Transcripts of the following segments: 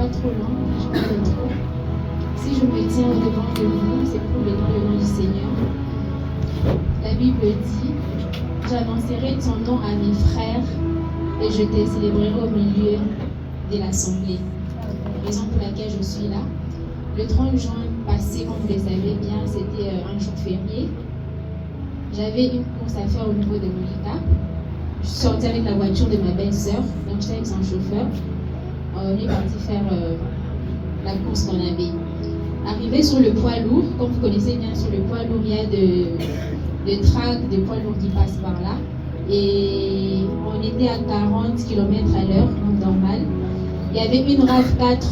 pas trop long, je parle trop. Si je me tiens devant de vous, c'est pour le nom du Seigneur. La Bible dit, j'annoncerai ton nom à mes frères et je te célébrerai au milieu de l'assemblée. Raison pour laquelle je suis là. Le 30 juin passé, comme vous le savez bien, c'était un jour férié. J'avais une course à faire au niveau de Monica. Je suis sortie avec la voiture de ma belle-sœur, donc j'étais avec son chauffeur. On est parti faire la course qu'on avait. Arrivé sur le poids lourd, comme vous connaissez bien, sur le poids lourd, il y a de tracts, de poids lourds qui passent par là. Et on était à 40 km à l'heure, donc normal. Il y avait une RAV4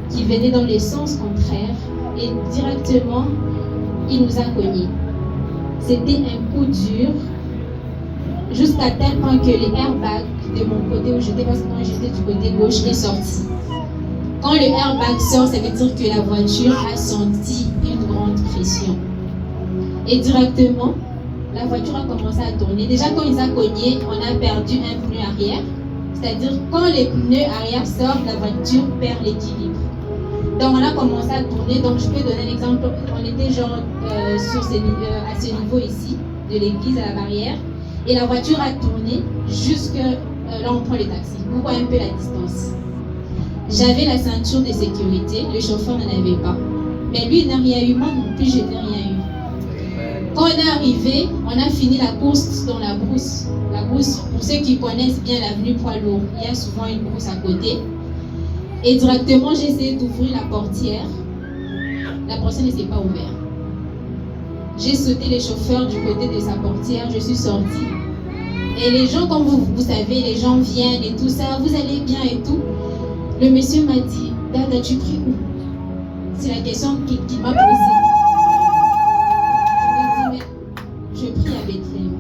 qui venait dans le sens contraire et directement, il nous a cognés. C'était un coup dur, jusqu'à tel point que les airbags de mon côté où j'étais, parce que moi j'étais du côté gauche, est sorti. Quand le airbag sort, ça veut dire que la voiture a senti une grande pression. Et directement, la voiture a commencé à tourner. Déjà, quand ils ont cogné, on a perdu un pneu arrière. C'est-à-dire, quand les pneus arrière sortent, la voiture perd l'équilibre. Donc, on a commencé à tourner. Donc, je peux donner un exemple. On était genre à ce niveau ici, de l'église à la barrière. Et la voiture a tourné jusque là, on prend les taxis. Vous voyez un peu la distance. J'avais la ceinture de sécurité. Le chauffeur n'en avait pas. Mais lui, il n'a rien eu. Moi non plus, je n'ai rien eu. Quand on est arrivé, on a fini la course dans la brousse. La brousse, pour ceux qui connaissent bien l'avenue Poids-Lourd, il y a souvent une brousse à côté. Et directement, j'ai essayé d'ouvrir la portière. La portière ne s'est pas ouverte. J'ai sauté les chauffeurs du côté de sa portière, je suis sortie. Et les gens, comme vous savez, les gens viennent et tout ça, vous allez bien et tout. Le monsieur m'a dit, Dada, tu pries où? C'est la question qu'il m'a posée. Je lui ai dit, mais je prie à Bethléem.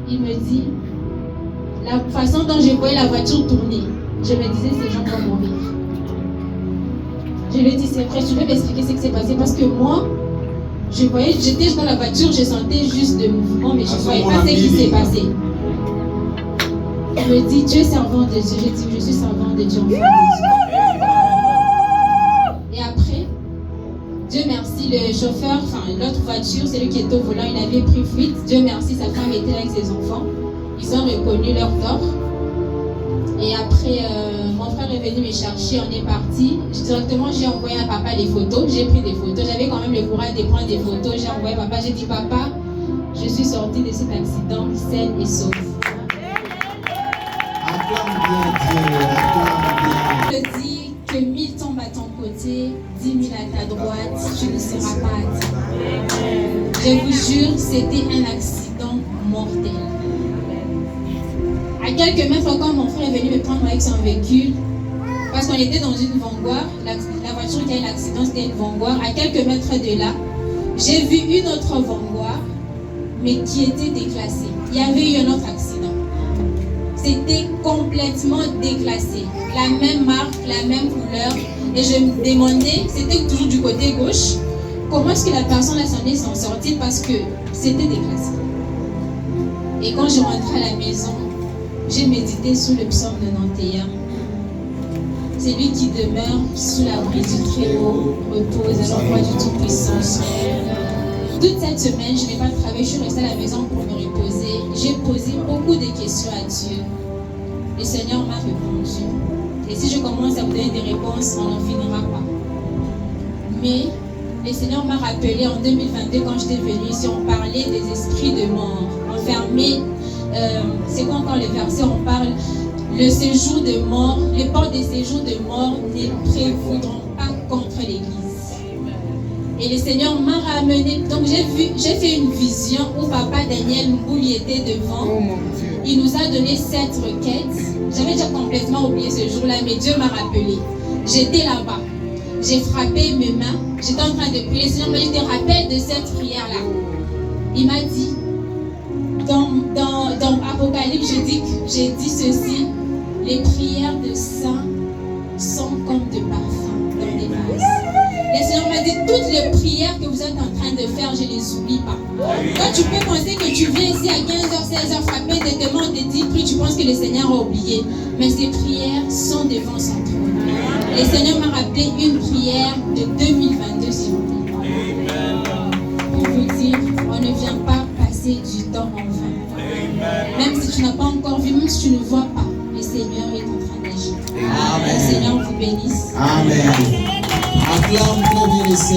Il me dit, la façon dont je voyais la voiture tourner, je me disais, ces gens vont mourir. Je lui ai dit, c'est vrai, tu peux m'expliquer ce qui s'est passé? Parce que moi, je voyais, j'étais dans la voiture, je sentais juste de mouvement, mais je ne voyais pas ce qui s'est passé. Il me dit, Dieu est servant de Dieu. Je dis, je suis servant de Dieu, enfant de Dieu. Et après, Dieu merci, le chauffeur, enfin l'autre voiture, celui qui était au volant, il avait pris fuite. Dieu merci, sa femme était là avec ses enfants. Ils ont reconnu leur tort. Et après, mon frère est venu me chercher, on est parti. Directement, j'ai envoyé à papa les photos. J'ai pris des photos. J'avais quand même le courage de prendre des photos. J'ai envoyé à papa. J'ai dit, papa, je suis sortie de cet accident saine et sauve. Acclame bien Dieu, acclame bien. Je dis que 1000 tombent à ton côté, 10 000 à ta droite, tu ne seras pas atteint. Je vous jure, c'était un accident mortel. À quelques mètres, quand mon frère est venu me prendre avec son véhicule, parce qu'on était dans une vanguard, la voiture qui a eu l'accident, c'était une vanguard. À quelques mètres de là, j'ai vu une autre vanguard, mais qui était déclassée. Il y avait eu un autre accident. C'était complètement déclassé. La même marque, la même couleur. Et je me demandais, c'était toujours du côté gauche, comment est-ce que la personne s'en sortit parce que c'était déclassé. Et quand je rentrais à la maison, j'ai médité sous le psaume 91. C'est lui qui demeure sous l'abri du Très-Haut, repose à l'endroit du Tout-Puissant. Toute cette semaine, je n'ai pas travaillé, je suis restée à la maison pour me reposer. J'ai posé beaucoup de questions à Dieu. Le Seigneur m'a répondu. Et si je commence à vous donner des réponses, on n'en finira pas. Mais le Seigneur m'a rappelé en 2022, quand j'étais venue ici, on parlait des esprits de mort, enfermés. C'est quoi encore le verset? On parle le séjour de mort, les portes des séjours de mort ne prévaudront pas contre l'Église. Et le Seigneur m'a ramené. Donc j'ai fait une vision où papa Daniel Mbouli était devant. Il nous a donné 7 requêtes. J'avais déjà complètement oublié ce jour-là, mais Dieu m'a rappelé. J'étais là-bas. J'ai frappé mes mains. J'étais en train de prier. Le Seigneur m'a dit, je te rappelle de cette prière-là. Il m'a dit, dans Apocalypse, j'ai dit ceci, les prières de saints sont comme de parfums dans des vases. Le Seigneur m'a dit, toutes les prières que vous êtes en train de faire, je ne les oublie pas. Toi, tu peux penser que tu viens ici à 15h, 16h, frapper de te demande de dire, puis tu penses que le Seigneur a oublié. Mais ces prières sont devant son trône. Le Seigneur m'a rappelé une prière de 2022 sur lui. Pour vous dire, on ne vient pas passer du temps en vain. Même si tu n'as pas encore vu, même si tu ne vois pas, le Seigneur est en train d'agir. Le Seigneur vous bénisse. Amen. Acclame très bien le Seigneur.